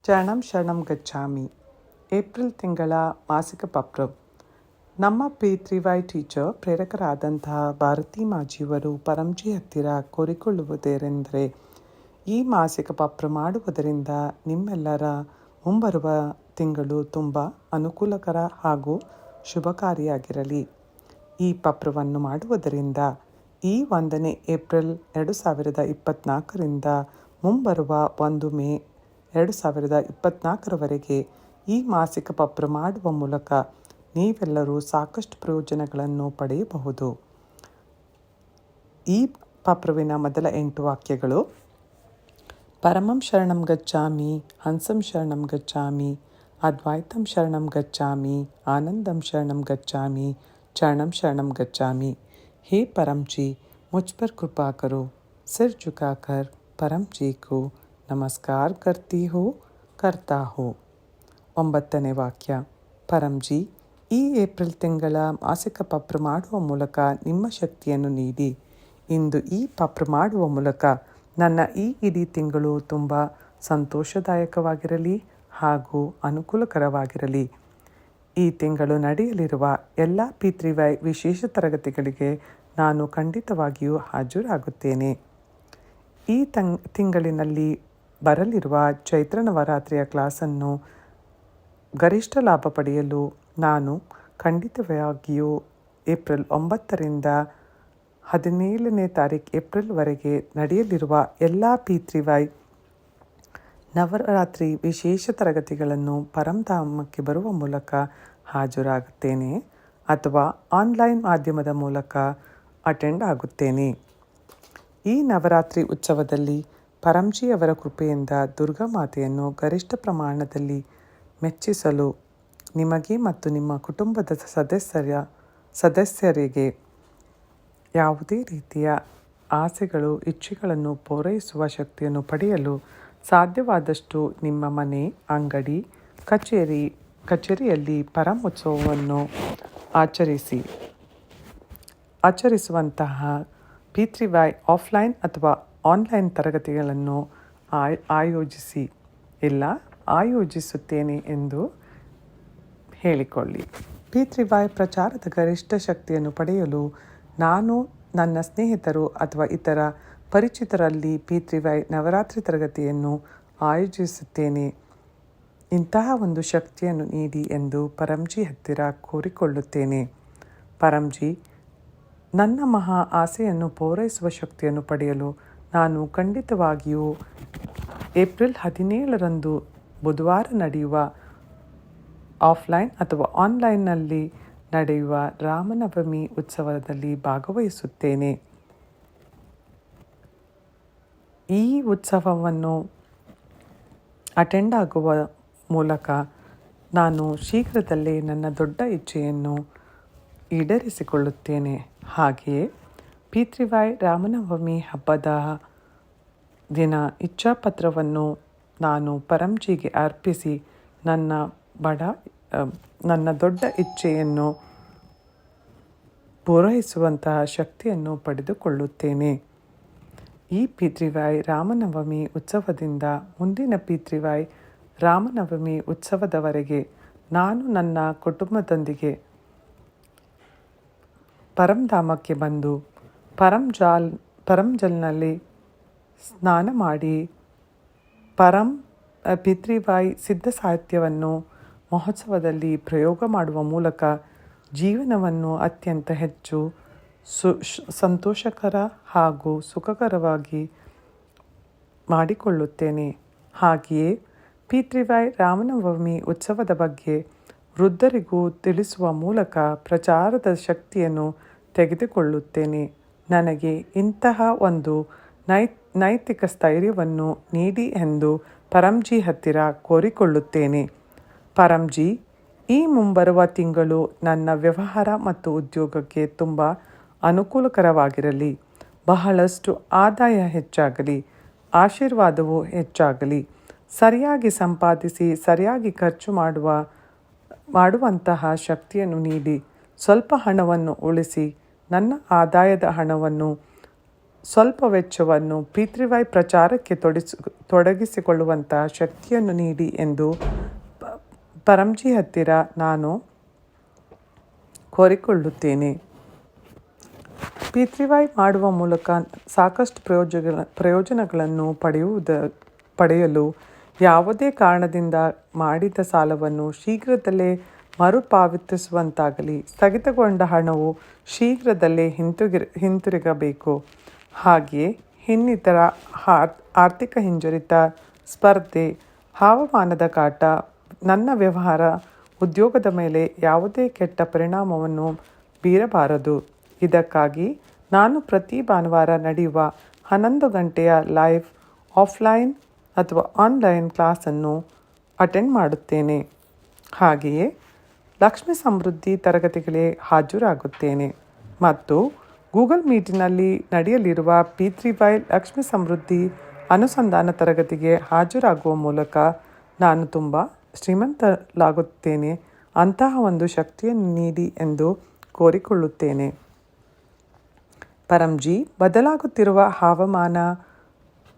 ಶರಣಂ ಶರಣಂ ಗಚ್ಚಾಮಿ. ಏಪ್ರಿಲ್ ತಿಂಗಳ ಮಾಸಿಕ ಪತ್ರ. ನಮ್ಮ P3Y ಟೀಚರ್ ಪ್ರೇರಕರಾದಂತಹ ಭಾರತಿ ಮಾಜಿಯವರು ಪರಂಜಿ ಹತ್ತಿರ ಕೋರಿಕೊಳ್ಳುವುದೇನೆಂದರೆ, ಈ ಮಾಸಿಕ ಪತ್ರ ಮಾಡುವುದರಿಂದ ನಿಮ್ಮೆಲ್ಲರ ಮುಂಬರುವ ತಿಂಗಳು ತುಂಬ ಅನುಕೂಲಕರ ಹಾಗೂ ಶುಭಕಾರಿಯಾಗಿರಲಿ. ಈ ಪತ್ರವನ್ನು ಮಾಡುವುದರಿಂದ ಈ 1ನೇ ಏಪ್ರಿಲ್ 2024ರಿಂದ ಮುಂಬರುವ 1 ಮೇ 2024ರವರೆಗೆ ಈ ಮಾಸಿಕ ಪತ್ರ ಮಾಡುವ ಮೂಲಕ ನೀವೆಲ್ಲರೂ ಸಾಕಷ್ಟು ಪ್ರಯೋಜನಗಳನ್ನು ಪಡೆಯಬಹುದು. ಈ ಪತ್ರವಿನ ಮೊದಲ 8 ವಾಕ್ಯಗಳು: ಪರಮಂ ಶರಣಂ ಗಚ್ಚಾಮಿ, ಹಂಸಂ ಶರಣಂ ಗಚ್ಚಾಮಿ, ಅದ್ವೈತಂ ಶರಣಂ ಗಚ್ಚಾಮಿ, ಆನಂದಂ ಶರಣಂ ಗಚ್ಚಾಮಿ, ಚರಣಂ ಶರಣಂ ಗಚ್ಚಾಮಿ. हे परम जी, मुझ पर कृपा करो. सिर झुकाकर परम जी को ನಮಸ್ಕಾರ करता हो. 9ನೇ ವಾಕ್ಯ: ಪರಂಜಿ, ಈ ಏಪ್ರಿಲ್ ತಿಂಗಳ ಮಾಸಿಕ ಪತ್ರ ಮಾಡುವ ಮೂಲಕ ನಿಮ್ಮ ಶಕ್ತಿಯನ್ನು ನೀಡಿ. ಇಂದು ಈ ಪತ್ರ ಮಾಡುವ ಮೂಲಕ ನನ್ನ ಈ ಇಡೀ ತಿಂಗಳು ತುಂಬ ಸಂತೋಷದಾಯಕವಾಗಿರಲಿ ಹಾಗೂ ಅನುಕೂಲಕರವಾಗಿರಲಿ. ಈ ತಿಂಗಳು ನಡೆಯಲಿರುವ ಎಲ್ಲ P3Y ವಿಶೇಷ ತರಗತಿಗಳಿಗೆ ನಾನು ಖಂಡಿತವಾಗಿಯೂ ಹಾಜರಾಗುತ್ತೇನೆ. ಈ ತಿಂಗಳಿನಲ್ಲಿ ಬರಲಿರುವ ಚೈತ್ರ ನವರಾತ್ರಿಯ ಕ್ಲಾಸನ್ನು ಗರಿಷ್ಠ ಲಾಭ ಪಡೆಯಲು ನಾನು ಖಂಡಿತವಾಗಿಯೂ ಏಪ್ರಿಲ್ 9ರಿಂದ 17ನೇ ತಾರೀಕು ಏಪ್ರಿಲ್ವರೆಗೆ ನಡೆಯಲಿರುವ ಎಲ್ಲ P3Y ನವರಾತ್ರಿ ವಿಶೇಷ ತರಗತಿಗಳನ್ನು ಪರಂಧಾಮಕ್ಕೆ ಬರುವ ಮೂಲಕ ಹಾಜರಾಗುತ್ತೇನೆ ಅಥವಾ ಆನ್ಲೈನ್ ಮಾಧ್ಯಮದ ಮೂಲಕ ಅಟೆಂಡ್ ಆಗುತ್ತೇನೆ. ಈ ನವರಾತ್ರಿ ಉತ್ಸವದಲ್ಲಿ ಪರಂಜಿಯವರ ಕೃಪೆಯಿಂದ ದುರ್ಗಾಮಾತೆಯನ್ನು ಗರಿಷ್ಠ ಪ್ರಮಾಣದಲ್ಲಿ ಮೆಚ್ಚಿಸಲು ನಿಮಗೆ ಮತ್ತು ನಿಮ್ಮ ಕುಟುಂಬದ ಸದಸ್ಯರಿಗೆ ಯಾವುದೇ ರೀತಿಯ ಆಸೆಗಳು, ಇಚ್ಛೆಗಳನ್ನು ಪೂರೈಸುವ ಶಕ್ತಿಯನ್ನು ಪಡೆಯಲು ಸಾಧ್ಯವಾದಷ್ಟು ನಿಮ್ಮ ಮನೆ, ಅಂಗಡಿ, ಕಚೇರಿಯಲ್ಲಿ ಪರಂ ಉತ್ಸವವನ್ನು ಆಚರಿಸುವಂತಹ P3Y ಆಫ್ಲೈನ್ ಅಥವಾ ಆನ್ಲೈನ್ ತರಗತಿಗಳನ್ನು ಆಯೋಜಿಸುತ್ತೇನೆ ಎಂದು ಹೇಳಿಕೊಳ್ಳಿ. P3Y ಪ್ರಚಾರದ ಗರಿಷ್ಠ ಶಕ್ತಿಯನ್ನು ಪಡೆಯಲು ನಾನು ನನ್ನ ಸ್ನೇಹಿತರು ಅಥವಾ ಇತರ ಪರಿಚಿತರಲ್ಲಿ P3Y ನವರಾತ್ರಿ ತರಗತಿಯನ್ನು ಆಯೋಜಿಸುತ್ತೇನೆ. ಇಂತಹ ಒಂದು ಶಕ್ತಿಯನ್ನು ನೀಡಿ ಎಂದು ಪರಂಜಿ ಹತ್ತಿರ ಕೋರಿಕೊಳ್ಳುತ್ತೇನೆ. ಪರಂಜಿ, ನನ್ನ ಮಹಾ ಆಸೆಯನ್ನು ಪೂರೈಸುವ ಶಕ್ತಿಯನ್ನು ಪಡೆಯಲು ನಾನು ಖಂಡಿತವಾಗಿಯೂ ಏಪ್ರಿಲ್ 17ರಂದು ಬುಧವಾರ ನಡೆಯುವ ಆಫ್ಲೈನ್ ಅಥವಾ ಆನ್ಲೈನ್ನಲ್ಲಿ ನಡೆಯುವ ರಾಮನವಮಿ ಉತ್ಸವದಲ್ಲಿ ಭಾಗವಹಿಸುತ್ತೇನೆ. ಈ ಉತ್ಸವವನ್ನು ಅಟೆಂಡ್ ಆಗುವ ಮೂಲಕ ನಾನು ಶೀಘ್ರದಲ್ಲೇ ನನ್ನ ದೊಡ್ಡ ಇಚ್ಛೆಯನ್ನು ಈಡೇರಿಸಿಕೊಳ್ಳುತ್ತೇನೆ. ಹಾಗೆಯೇ P3Y ರಾಮನವಮಿ ಹಬ್ಬದ ದಿನ ಇಚ್ಛಾಪತ್ರವನ್ನು ನಾನು ಪರಂಜಿಗೆ ಅರ್ಪಿಸಿ ನನ್ನ ದೊಡ್ಡ ಇಚ್ಛೆಯನ್ನು ಪೂರೈಸುವಂತಹ ಶಕ್ತಿಯನ್ನು ಪಡೆದುಕೊಳ್ಳುತ್ತೇನೆ. ಈ P3Y ರಾಮನವಮಿ ಉತ್ಸವದಿಂದ ಮುಂದಿನ P3Y ರಾಮನವಮಿ ಉತ್ಸವದವರೆಗೆ ನಾನು ನನ್ನ ಕುಟುಂಬದೊಂದಿಗೆ ಪರಂಧಾಮಕ್ಕೆ ಬಂದು ಪರಂಜಲ್ನಲ್ಲಿ ಸ್ನಾನ ಮಾಡಿ P3Y ಸಿದ್ಧ ಸಾಹಿತ್ಯವನ್ನು ಮಹೋತ್ಸವದಲ್ಲಿ ಪ್ರಯೋಗ ಮಾಡುವ ಮೂಲಕ ಜೀವನವನ್ನು ಅತ್ಯಂತ ಹೆಚ್ಚು ಸಂತೋಷಕರ ಹಾಗೂ ಸುಖಕರವಾಗಿ ಮಾಡಿಕೊಳ್ಳುತ್ತೇನೆ. ಹಾಗೆಯೇ P3Y ರಾಮನವಮಿ ಉತ್ಸವದ ಬಗ್ಗೆ ವೃದ್ಧರಿಗೂ ತಿಳಿಸುವ ಮೂಲಕ ಪ್ರಚಾರದ ಶಕ್ತಿಯನ್ನು ತೆಗೆದುಕೊಳ್ಳುತ್ತೇನೆ. ನನಗೆ ಇಂತಹ ಒಂದು ನೈತಿಕ ಸ್ಥೈರ್ಯವನ್ನು ನೀಡಿ ಎಂದು ಪರಂಜಿ ಹತ್ತಿರ ಕೋರಿಕೊಳ್ಳುತ್ತೇನೆ. ಪರಂಜಿ, ಈ ಮುಂಬರುವ ತಿಂಗಳು ನನ್ನ ವ್ಯವಹಾರ ಮತ್ತು ಉದ್ಯೋಗಕ್ಕೆ ತುಂಬ ಅನುಕೂಲಕರವಾಗಿರಲಿ. ಬಹಳಷ್ಟು ಆದಾಯ ಹೆಚ್ಚಾಗಲಿ, ಆಶೀರ್ವಾದವು ಹೆಚ್ಚಾಗಲಿ. ಸರಿಯಾಗಿ ಸಂಪಾದಿಸಿ ಸರಿಯಾಗಿ ಖರ್ಚು ಮಾಡುವಂತಹ ಶಕ್ತಿಯನ್ನು ನೀಡಿ. ಸ್ವಲ್ಪ ಹಣವನ್ನು ಉಳಿಸಿ ನನ್ನ ಆದಾಯದ ಹಣವನ್ನು ಸ್ವಲ್ಪ ವೆಚ್ಚವನ್ನು P3Y ಪ್ರಚಾರಕ್ಕೆ ತೊಡಗಿಸಿಕೊಳ್ಳುವಂಥ ಶಕ್ತಿಯನ್ನು ನೀಡಿ ಎಂದು ಪರಂಜಿ ಹತ್ತಿರ ನಾನು ಕೋರಿಕೊಳ್ಳುತ್ತೇನೆ. P3Y ಮಾಡುವ ಮೂಲಕ ಸಾಕಷ್ಟು ಪ್ರಯೋಜನಗಳನ್ನು ಪಡೆಯಲು ಯಾವುದೇ ಕಾರಣದಿಂದ ಮಾಡಿದ ಸಾಲವನ್ನು ಶೀಘ್ರದಲ್ಲೇ ಮರುಪಾವತಿಸುವಂತಾಗಲಿ. ಸ್ಥಗಿತಗೊಂಡ ಹಣವು ಶೀಘ್ರದಲ್ಲೇ ಹಿಂತಿರುಗಬೇಕು. ಹಾಗೆಯೇ ಇನ್ನಿತರ ಆರ್ಥಿಕ ಹಿಂಜರಿತ, ಸ್ಪರ್ಧೆ, ಹವಾಮಾನದ ಕಾಟ ನನ್ನ ವ್ಯವಹಾರ ಉದ್ಯೋಗದ ಮೇಲೆ ಯಾವುದೇ ಕೆಟ್ಟ ಪರಿಣಾಮವನ್ನು ಬೀರಬಾರದು. ಇದಕ್ಕಾಗಿ ನಾನು ಪ್ರತಿ ಭಾನುವಾರ ನಡೆಯುವ 11 ಗಂಟೆಯ ಲೈವ್, ಆಫ್ಲೈನ್ ಅಥವಾ ಆನ್ಲೈನ್ ಕ್ಲಾಸನ್ನು ಅಟೆಂಡ್ ಮಾಡುತ್ತೇನೆ. ಹಾಗೆಯೇ ಲಕ್ಷ್ಮಿ ಸಮೃದ್ಧಿ ತರಗತಿಗಳಿಗೆ ಹಾಜರಾಗುತ್ತೇನೆ ಮತ್ತು ಗೂಗಲ್ ಮೀಟಿನಲ್ಲಿ ನಡೆಯಲಿರುವ P3Y ಲಕ್ಷ್ಮಿ ಸಮೃದ್ಧಿ ಅನುಸಂಧಾನ ತರಗತಿಗೆ ಹಾಜರಾಗುವ ಮೂಲಕ ನಾನು ತುಂಬ ಶ್ರೀಮಂತಳಾಗುತ್ತೇನೆ. ಅಂತಹ ಒಂದು ಶಕ್ತಿಯನ್ನು ನೀಡಿ ಎಂದು ಕೋರಿಕೊಳ್ಳುತ್ತೇನೆ. ಪರಂಜಿ, ಬದಲಾಗುತ್ತಿರುವ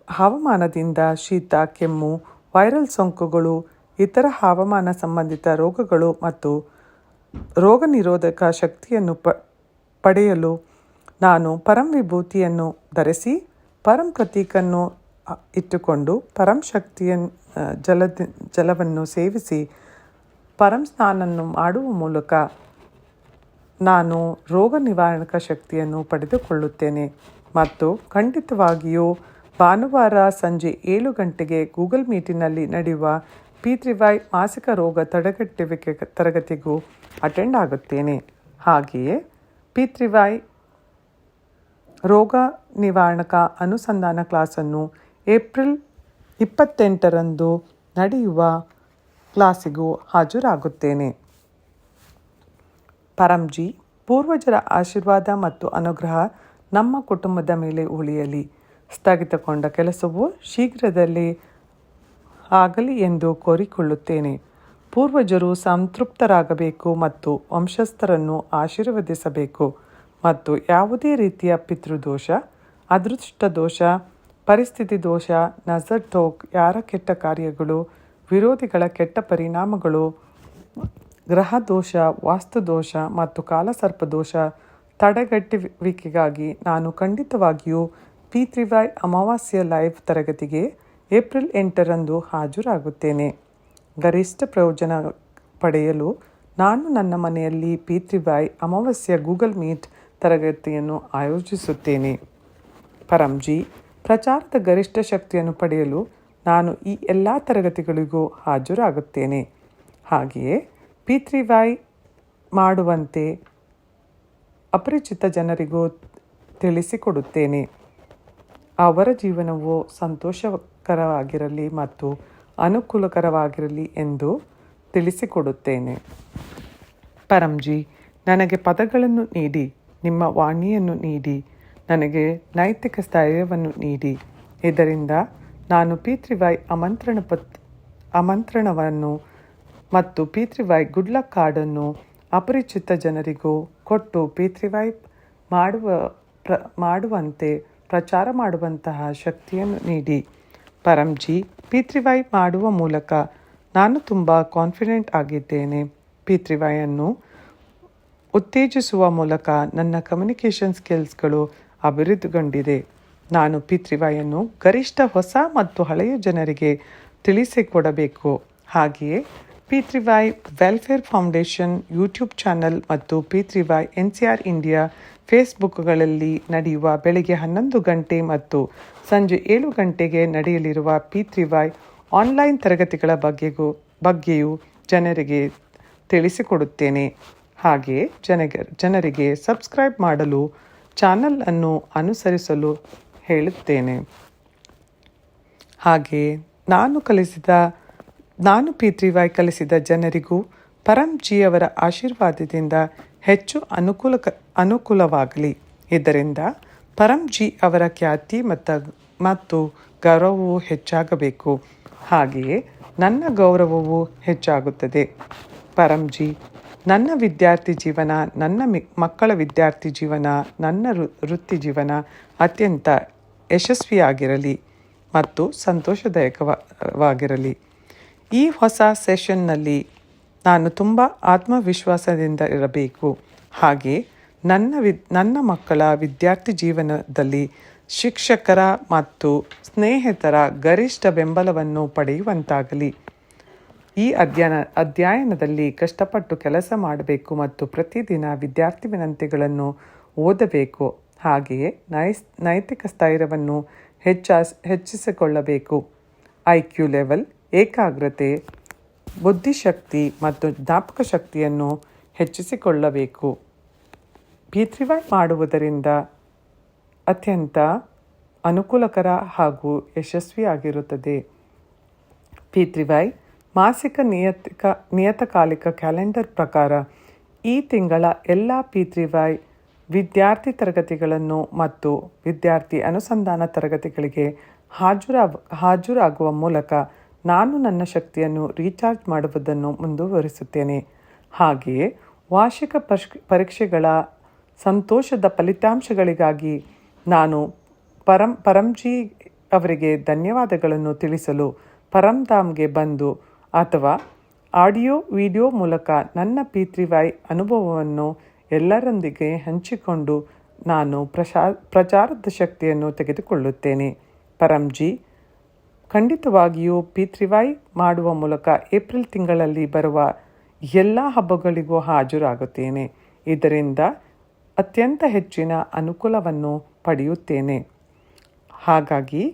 ಹವಾಮಾನದಿಂದ ಶೀತ, ಕೆಮ್ಮು, ವೈರಲ್ ಸೋಂಕುಗಳು, ಇತರ ಹವಾಮಾನ ಸಂಬಂಧಿತ ರೋಗಗಳು ಮತ್ತು ರೋಗ ನಿರೋಧಕ ಶಕ್ತಿಯನ್ನು ಪಡೆಯಲು ನಾನು ಪರಂ ವಿಭೂತಿಯನ್ನು ಧರಿಸಿ, ಪರಂ ಪ್ರತೀಕನ್ನು ಇಟ್ಟುಕೊಂಡು, ಪರಂ ಶಕ್ತಿಯ ಜಲವನ್ನು ಸೇವಿಸಿ, ಪರಂ ಸ್ನಾನವನ್ನು ಮಾಡುವ ಮೂಲಕ ನಾನು ರೋಗ ನಿವಾರಕ ಶಕ್ತಿಯನ್ನು ಪಡೆದುಕೊಳ್ಳುತ್ತೇನೆ. ಮತ್ತು ಖಂಡಿತವಾಗಿಯೂ ಭಾನುವಾರ ಸಂಜೆ 7 ಗಂಟೆಗೆ ಗೂಗಲ್ ಮೀಟಿನಲ್ಲಿ ನಡೆಯುವ P3Y ಮಾಸಿಕ ರೋಗ ತಡೆಗಟ್ಟುವಿಕೆ ತರಗತಿಗೂ ಅಟೆಂಡ್ ಆಗುತ್ತೇನೆ. ಹಾಗೆಯೇ P3Y ರೋಗ ನಿವಾರಕ ಅನುಸಂಧಾನ ಕ್ಲಾಸನ್ನು ಏಪ್ರಿಲ್ 28ರಂದು ನಡೆಯುವ ಕ್ಲಾಸಿಗೂ ಹಾಜರಾಗುತ್ತೇನೆ. ಪರಂಜಿ, ಪೂರ್ವಜರ ಆಶೀರ್ವಾದ ಮತ್ತು ಅನುಗ್ರಹ ನಮ್ಮ ಕುಟುಂಬದ ಮೇಲೆ ಉಳಿಯಲಿ. ಸ್ಥಗಿತಗೊಂಡ ಕೆಲಸವು ಶೀಘ್ರದಲ್ಲೇ ಆಗಲಿ ಎಂದು ಕೋರಿಕೊಳ್ಳುತ್ತೇನೆ. ಪೂರ್ವಜರು ಸಂತೃಪ್ತರಾಗಬೇಕು ಮತ್ತು ವಂಶಸ್ಥರನ್ನು ಆಶೀರ್ವದಿಸಬೇಕು ಮತ್ತು ಯಾವುದೇ ರೀತಿಯ ಪಿತೃದೋಷ, ಅದೃಷ್ಟ ದೋಷ, ಪರಿಸ್ಥಿತಿ ದೋಷ, ನಜರ್ ಟೋಕ್, ಯಾರ ಕೆಟ್ಟ ಕಾರ್ಯಗಳು, ವಿರೋಧಿಗಳ ಕೆಟ್ಟ ಪರಿಣಾಮಗಳು, ಗ್ರಹ ದೋಷ, ವಾಸ್ತು ದೋಷ ಮತ್ತು ಕಾಲಸರ್ಪ ದೋಷ ತಡೆಗಟ್ಟುವಿಕೆಗಾಗಿ ನಾನು ಖಂಡಿತವಾಗಿಯೂ P3Y ಅಮಾವಾಸ್ಯೆಯ ಲೈವ್ ತರಗತಿಗೆ ಏಪ್ರಿಲ್ 8ರಂದು ಹಾಜರಾಗುತ್ತೇನೆ. ಗರಿಷ್ಠ ಪ್ರಯೋಜನ ಪಡೆಯಲು ನಾನು ನನ್ನ ಮನೆಯಲ್ಲಿ P3Y ಅಮಾವಾಸ್ಯೆಯ ಗೂಗಲ್ ಮೀಟ್ ತರಗತಿಯನ್ನು ಆಯೋಜಿಸುತ್ತೇನೆ. ಪರಂಜಿ, ಪ್ರಚಾರದ ಗರಿಷ್ಠ ಶಕ್ತಿಯನ್ನು ಪಡೆಯಲು ನಾನು ಈ ಎಲ್ಲ ತರಗತಿಗಳಿಗೂ ಹಾಜರಾಗುತ್ತೇನೆ. ಹಾಗೆಯೇ P3Y ಮಾಡುವಂತೆ ಅಪರಿಚಿತ ಜನರಿಗೂ ತಿಳಿಸಿಕೊಡುತ್ತೇನೆ. ಅವರ ಜೀವನವು ಸಂತೋಷಕರವಾಗಿರಲಿ ಮತ್ತು ಅನುಕೂಲಕರವಾಗಿರಲಿ ಎಂದು ತಿಳಿಸಿಕೊಡುತ್ತೇನೆ. ಪರಂಜಿ, ನನಗೆ ಪದಗಳನ್ನು ನೀಡಿ, ನಿಮ್ಮ ವಾಣಿಯನ್ನು ನೀಡಿ, ನನಗೆ ನೈತಿಕ ಸ್ಥೈರ್ಯವನ್ನು ನೀಡಿ. ಇದರಿಂದ ನಾನು P3Y ಆಮಂತ್ರಣವನ್ನು ಮತ್ತು P3Y ಗುಡ್ ಲಕ್ ಕಾರ್ಡನ್ನು ಅಪರಿಚಿತ ಜನರಿಗೂ ಕೊಟ್ಟು P3Y ಮಾಡುವಂತೆ ಪ್ರಚಾರ ಮಾಡುವಂತಹ ಶಕ್ತಿಯನ್ನು ನೀಡಿ. ಪರಂಜಿ, P3Y ಮಾಡುವ ಮೂಲಕ ನಾನು ತುಂಬ ಕಾನ್ಫಿಡೆಂಟ್ ಆಗಿದ್ದೇನೆ. P3Y ಅನ್ನು ಉತ್ತೇಜಿಸುವ ಮೂಲಕ ನನ್ನ ಕಮ್ಯುನಿಕೇಷನ್ ಸ್ಕಿಲ್ಸ್ಗಳು ಅಭಿವೃದ್ಧಿಗೊಂಡಿದೆ. ನಾನು P3Y ಅನ್ನು ಗರಿಷ್ಠ ಹೊಸ ಮತ್ತು ಹಳೆಯ ಜನರಿಗೆ ತಿಳಿಸಿಕೊಡಬೇಕು. ಹಾಗೆಯೇ P3Y welfare foundation YouTube channel ಮತ್ತು P3Y NCR ಇಂಡಿಯಾ ಫೇಸ್ಬುಕ್ಗಳಲ್ಲಿ ನಡೆಯುವ ಬೆಳಗ್ಗೆ 11 ಗಂಟೆ ಮತ್ತು ಸಂಜೆ 7 ಗಂಟೆಗೆ ನಡೆಯಲಿರುವ P3Y ಆನ್ಲೈನ್ ತರಗತಿಗಳ ಬಗ್ಗೆಯೂ ಜನರಿಗೆ ತಿಳಿಸಿಕೊಡುತ್ತೇನೆ. ಹಾಗೆಯೇ ಜನರಿಗೆ ಸಬ್ಸ್ಕ್ರೈಬ್ ಮಾಡಲು, ಚಾನಲ್ ಅನ್ನು ಅನುಸರಿಸಲು ಹೇಳುತ್ತೇನೆ. ಹಾಗೆಯೇ ನಾನು P3Y ಕಲಿಸಿದ ಜನರಿಗೂ ಪರಂಜಿಯವರ ಆಶೀರ್ವಾದದಿಂದ ಹೆಚ್ಚು ಅನುಕೂಲವಾಗಲಿ. ಇದರಿಂದ ಪರಂಜಿ ಅವರ ಖ್ಯಾತಿ ಮತ್ತು ಗೌರವವು ಹೆಚ್ಚಾಗಬೇಕು. ಹಾಗೆಯೇ ನನ್ನ ಗೌರವವು ಹೆಚ್ಚಾಗುತ್ತದೆ. ಪರಂಜಿ, ನನ್ನ ವಿದ್ಯಾರ್ಥಿ ಜೀವನ, ನನ್ನ ಮಕ್ಕಳ ವಿದ್ಯಾರ್ಥಿ ಜೀವನ, ನನ್ನ ವೃತ್ತಿ ಜೀವನ ಅತ್ಯಂತ ಯಶಸ್ವಿಯಾಗಿರಲಿ ಮತ್ತು ಸಂತೋಷದಾಯಕವಾಗಿರಲಿ. ಈ ಹೊಸ ಸೆಷನ್ನಲ್ಲಿ ನಾನು ತುಂಬ ಆತ್ಮವಿಶ್ವಾಸದಿಂದ ಇರಬೇಕು. ಹಾಗೆ ನನ್ನ ಮಕ್ಕಳ ವಿದ್ಯಾರ್ಥಿ ಜೀವನದಲ್ಲಿ ಶಿಕ್ಷಕರ ಮತ್ತು ಸ್ನೇಹಿತರ ಗರಿಷ್ಠ ಬೆಂಬಲವನ್ನು ಪಡೆಯುವಂತಾಗಲಿ. ಈ ಅಧ್ಯಯನದಲ್ಲಿ ಕಷ್ಟಪಟ್ಟು ಕೆಲಸ ಮಾಡಬೇಕು ಮತ್ತು ಪ್ರತಿದಿನ ವಿದ್ಯಾರ್ಥಿ ವಿನಂತಿಗಳನ್ನು ಓದಬೇಕು. ಹಾಗೆಯೇ ನೈತಿಕ ಸ್ಥೈರ್ಯವನ್ನು ಹೆಚ್ಚಿಸಿಕೊಳ್ಳಬೇಕು. IQ ಲೆವೆಲ್, ಏಕಾಗ್ರತೆ, ಬುದ್ಧಿಶಕ್ತಿ ಮತ್ತು ಜ್ಞಾಪಕ ಶಕ್ತಿಯನ್ನು ಹೆಚ್ಚಿಸಿಕೊಳ್ಳಬೇಕು. P3Y ಮಾಡುವುದರಿಂದ ಅತ್ಯಂತ ಅನುಕೂಲಕರ ಹಾಗೂ ಯಶಸ್ವಿಯಾಗಿರುತ್ತದೆ. P3Y ಮಾಸಿಕ ನಿಯತಕಾಲಿಕ ಕ್ಯಾಲೆಂಡರ್ ಪ್ರಕಾರ ಈ ತಿಂಗಳ ಎಲ್ಲ P3Y ವಿದ್ಯಾರ್ಥಿ ತರಗತಿಗಳನ್ನು ಮತ್ತು ವಿದ್ಯಾರ್ಥಿ ಅನುಸಂಧಾನ ತರಗತಿಗಳಿಗೆ ಹಾಜರಾಗುವ ಮೂಲಕ ನಾನು ನನ್ನ ಶಕ್ತಿಯನ್ನು ರೀಚಾರ್ಜ್ ಮಾಡುವುದನ್ನು ಮುಂದುವರಿಸುತ್ತೇನೆ. ಹಾಗೆಯೇ ವಾರ್ಷಿಕ ಪರೀಕ್ಷೆಗಳ ಸಂತೋಷದ ಫಲಿತಾಂಶಗಳಿಗಾಗಿ ನಾನು ಪರಂಜಿ ಅವರಿಗೆ ಧನ್ಯವಾದಗಳನ್ನು ತಿಳಿಸಲು ಪರಂಧಾಮ್ಗೆ ಬಂದು ಅಥವಾ ವಿಡಿಯೋ ಮೂಲಕ ನನ್ನ P3Y ಅನುಭವವನ್ನು ಎಲ್ಲರೊಂದಿಗೆ ಹಂಚಿಕೊಂಡು ನಾನು ಪ್ರಚಾರದ ಶಕ್ತಿಯನ್ನು ತೆಗೆದುಕೊಳ್ಳುತ್ತೇನೆ. ಪರಂಜಿ, ಖಂಡಿತವಾಗಿಯೂ P3Y ಮಾಡುವ ಮೂಲಕ ಏಪ್ರಿಲ್ ತಿಂಗಳಲ್ಲಿ ಬರುವ ಎಲ್ಲ ಹಬ್ಬಗಳಿಗೂ ಹಾಜರಾಗುತ್ತೇನೆ. ಇದರಿಂದ ಅತ್ಯಂತ ಹೆಚ್ಚಿನ ಅನುಕೂಲವನ್ನು ಪಡೆಯುತ್ತೇನೆ. ಹಾಗಾಗಿ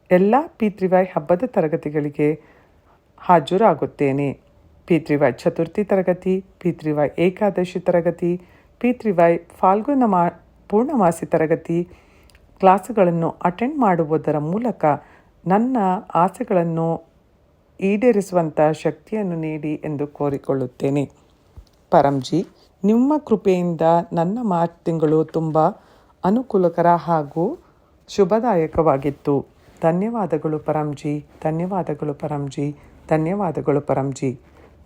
ಎಲ್ಲ P3Y ಹಬ್ಬದ ತರಗತಿಗಳಿಗೆ ಹಾಜರಾಗುತ್ತೇನೆ. P3Y ಚತುರ್ಥಿ ತರಗತಿ, P3Y ಏಕಾದಶಿ ತರಗತಿ, P3Y ಫಾಲ್ಗುಣ ಪೂರ್ಣಮಾಸಿ ತರಗತಿ ಕ್ಲಾಸುಗಳನ್ನು ಅಟೆಂಡ್ ಮಾಡುವುದರ ಮೂಲಕ ನನ್ನ ಆಸೆಗಳನ್ನು ಈಡೇರಿಸುವಂಥ ಶಕ್ತಿಯನ್ನು ನೀಡಿ ಎಂದು ಕೋರಿಕೊಳ್ಳುತ್ತೇನೆ. ಪರಂಜಿ, ನಿಮ್ಮ ಕೃಪೆಯಿಂದ ನನ್ನ ಮಾರ್ಚ್ ತಿಂಗಳು ತುಂಬ ಅನುಕೂಲಕರ ಹಾಗೂ ಶುಭದಾಯಕವಾಗಿತ್ತು. ಧನ್ಯವಾದಗಳು ಪರಂಜಿ, ಧನ್ಯವಾದಗಳು ಪರಂಜಿ, ಧನ್ಯವಾದಗಳು ಪರಂಜಿ.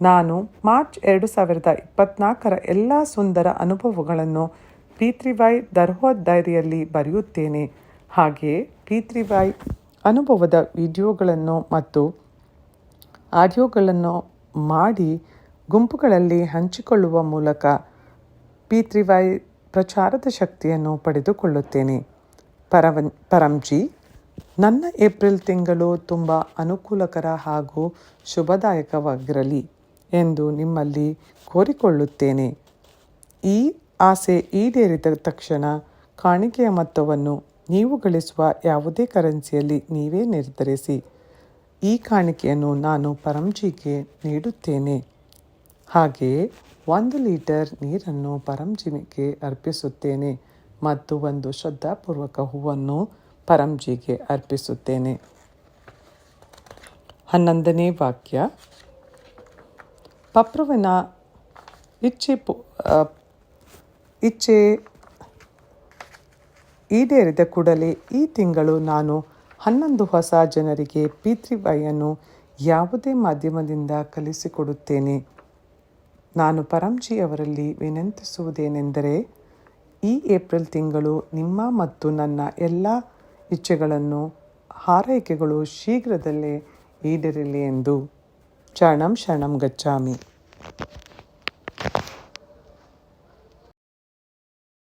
ನಾನು ಮಾರ್ಚ್ 2024ರ ಎಲ್ಲ ಸುಂದರ ಅನುಭವಗಳನ್ನು P3Y ದರ್ಹೋದ್ ಡೈರಿಯಲ್ಲಿ ಬರೆಯುತ್ತೇನೆ. ಹಾಗೆಯೇ P3Y ಅನುಭವದ ವಿಡಿಯೋಗಳನ್ನು ಮತ್ತು ಆಡಿಯೋಗಳನ್ನು ಮಾಡಿ ಗುಂಪುಗಳಲ್ಲಿ ಹಂಚಿಕೊಳ್ಳುವ ಮೂಲಕ P3Y ಪ್ರಚಾರದ ಶಕ್ತಿಯನ್ನು ಪಡೆದುಕೊಳ್ಳುತ್ತೇನೆ. ಪರಂಜಿ, ನನ್ನ ಏಪ್ರಿಲ್ ತಿಂಗಳು ತುಂಬ ಅನುಕೂಲಕರ ಹಾಗೂ ಶುಭದಾಯಕವಾಗಿರಲಿ ಎಂದು ನಿಮ್ಮಲ್ಲಿ ಕೋರಿಕೊಳ್ಳುತ್ತೇನೆ. ಈ ಆಸೆ ಈಡೇರಿದ ತಕ್ಷಣ ಕಾಣಿಕೆಯ ಮೊತ್ತವನ್ನು ನೀವು ಗಳಿಸುವ ಯಾವುದೇ ಕರೆನ್ಸಿಯಲ್ಲಿ ನೀವೇ ನಿರ್ಧರಿಸಿ. ಈ ಕಾಣಿಕೆಯನ್ನು ನಾನು ಪರಂಜಿಗೆ ನೀಡುತ್ತೇನೆ. ಹಾಗೆಯೇ 1 ಲೀಟರ್ ನೀರನ್ನು ಪರಂಜಿಗೆ ಅರ್ಪಿಸುತ್ತೇನೆ ಮತ್ತು ಒಂದು ಶ್ರದ್ಧಾಪೂರ್ವಕ ಹೂವನ್ನು ಪರಂಜಿಗೆ ಅರ್ಪಿಸುತ್ತೇನೆ. 11ನೇ ವಾಕ್ಯ. ಪಪ್ರವನ ಇಚ್ಛೆ ಈಡೇರಿದ ಕೂಡಲೇ ಈ ತಿಂಗಳು ನಾನು 11 ಹೊಸ ಜನರಿಗೆ P3Y ಅನ್ನು ಯಾವುದೇ ಮಾಧ್ಯಮದಿಂದ ಕಲಿಸಿಕೊಡುತ್ತೇನೆ. ನಾನು ಪರಂಜಿ ಅವರಲ್ಲಿ ವಿನಂತಿಸುವುದೇನೆಂದರೆ, ಈ ಏಪ್ರಿಲ್ ತಿಂಗಳು ನಿಮ್ಮ ಮತ್ತು ನನ್ನ ಎಲ್ಲ ಇಚ್ಛೆಗಳನ್ನು ಹಾರೈಕೆಗಳು ಶೀಘ್ರದಲ್ಲೇ ಈಡೇರಲಿ ಎಂದು. ಶರಣಂ ಶರಣಂ ಗಚ್ಚಾಮಿ.